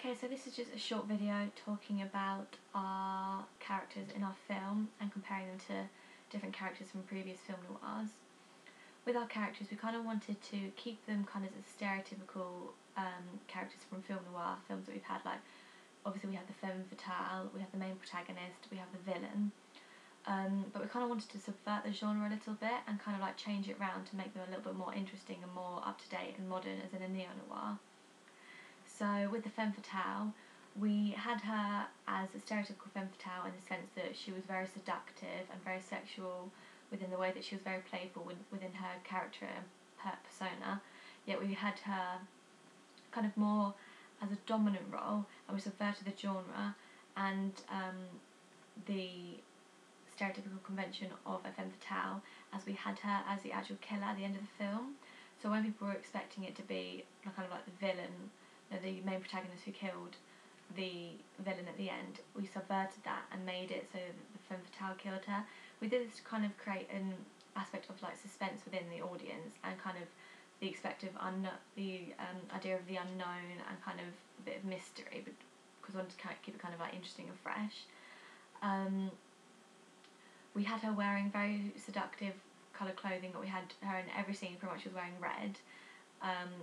Okay, so this is just a short video talking about our characters in our film and comparing them to different characters from previous film noirs. With our characters, we kind of wanted to keep them kind of as stereotypical characters from film noir films that we've had. Like, obviously we have the femme fatale, we have the main protagonist, we have the villain. But we kind of wanted to subvert the genre a little bit and kind of like change it around to make them a little bit more interesting and more up to date and modern, as in a neo-noir. So with the femme fatale, we had her as a stereotypical femme fatale in the sense that she was very seductive and very sexual within the way that she was very playful within her character and her persona. Yet we had her kind of more as a dominant role, and we subverted the genre and the stereotypical convention of a femme fatale, as we had her as the actual killer at the end of the film. So when people were expecting it to be kind of like the villain, the main protagonist who killed the villain at the end, we subverted that and made it so that the femme fatale killed her. We did this to kind of create an aspect of like suspense within the audience and kind of the idea of the unknown and kind of a bit of mystery, because we wanted to keep it kind of like interesting and fresh. We had her wearing very seductive coloured clothing. We had her in every scene pretty much she was wearing red.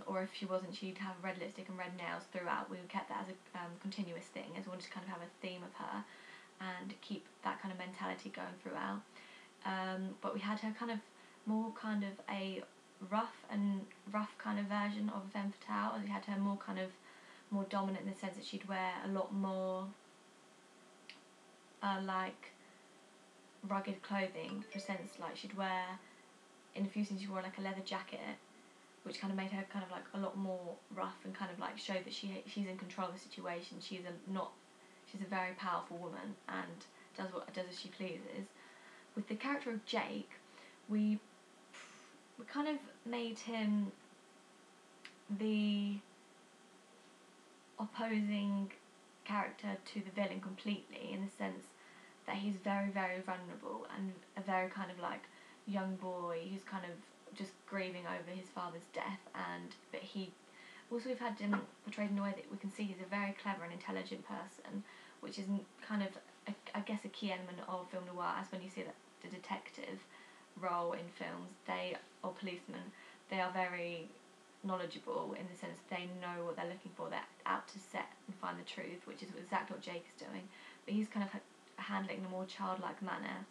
Or if she wasn't, she'd have red lipstick and red nails throughout. We kept that as a continuous thing, as we wanted to kind of have a theme of her and keep that kind of mentality going throughout. But we had her kind of more kind of a rough kind of version of a femme fatale. We had her more dominant in the sense that she'd wear a lot more like rugged clothing, for a sense like she'd wear, in a few scenes she wore like a leather jacket, which kind of made her kind of like a lot more rough and kind of like show that she's in control of the situation. She's a very powerful woman and does as she pleases. With the character of Jake, we kind of made him the opposing character to the villain completely, in the sense that he's very, very vulnerable and a very kind of like young boy who's kind of just grieving over his father's death, but we've had him portrayed in a way that we can see he's a very clever and intelligent person, which is kind of I guess a key element of film noir, as when you see that the detective role in films, or policemen, they are very knowledgeable in the sense that they know what they're looking for. They're out to set and find the truth, which is exactly what Jake is doing, but he's kind of handling in a more childlike manner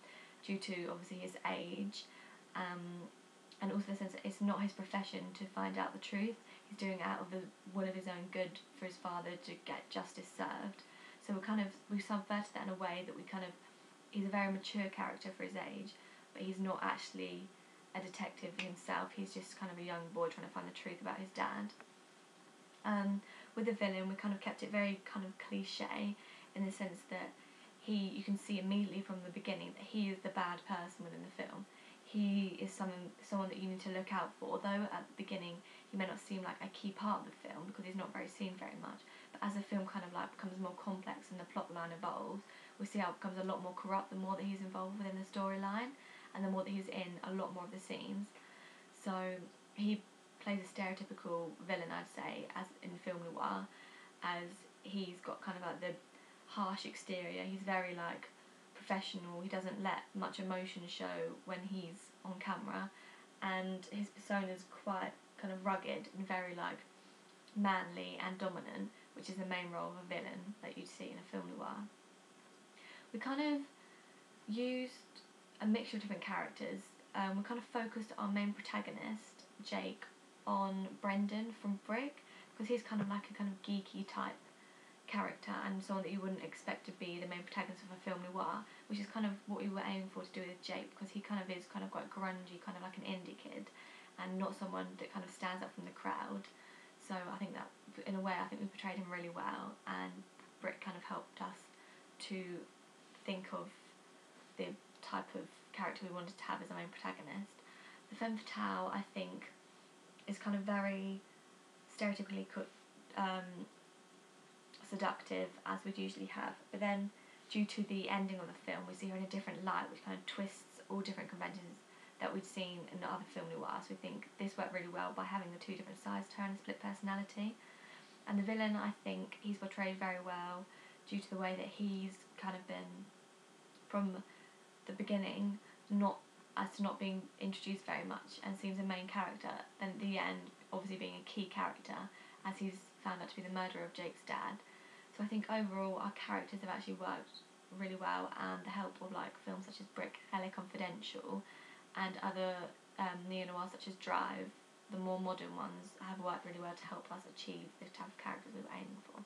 due to obviously his age, and also the sense that it's not his profession to find out the truth. He's doing it out of the will of his own good for his father to get justice served. So we subverted that in a way that he's a very mature character for his age, but he's not actually a detective himself. He's just kind of a young boy trying to find the truth about his dad. With the villain, we kind of kept it very kind of cliche, in the sense that you can see immediately from the beginning that he is the bad person within the film. He is someone that you need to look out for, although at the beginning he may not seem like a key part of the film because he's not very seen very much. But as the film kind of like becomes more complex and the plot line evolves, we see how it becomes a lot more corrupt the more that he's involved within the storyline and the more that he's in a lot more of the scenes. So he plays a stereotypical villain, I'd say, as in film noir, as he's got kind of like the harsh exterior. He's very like professional. He doesn't let much emotion show when he's on camera, and his persona is quite kind of rugged and very like manly and dominant, which is the main role of a villain that you'd see in a film noir. We kind of used a mixture of different characters. We kind of focused our main protagonist, Jake, on Brendan from Brick, because he's kind of like a kind of geeky type character and someone that you wouldn't expect to be the main protagonist of a film noir, which is kind of what we were aiming for to do with Jake, because he kind of is kind of quite grungy, kind of like an indie kid, and not someone that kind of stands out from the crowd. So I think that in a way we portrayed him really well, and Brick kind of helped us to think of the type of character we wanted to have as our main protagonist. The femme fatale, I think, is kind of very stereotypically seductive, as we'd usually have, but then due to the ending of the film we see her in a different light, which kind of twists all different conventions that we'd seen in the other film noirs. We think this worked really well by having the two different sides to her and split personality. And the villain, I think he's portrayed very well due to the way that he's kind of been, from the beginning, not being introduced very much and seems a main character, then at the end obviously being a key character as he's found out to be the murderer of Jake's dad. So I think overall our characters have actually worked really well, and the help of like films such as Brick, LA Confidential and other neo-noir such as Drive, the more modern ones, have worked really well to help us achieve the type of characters we were aiming for.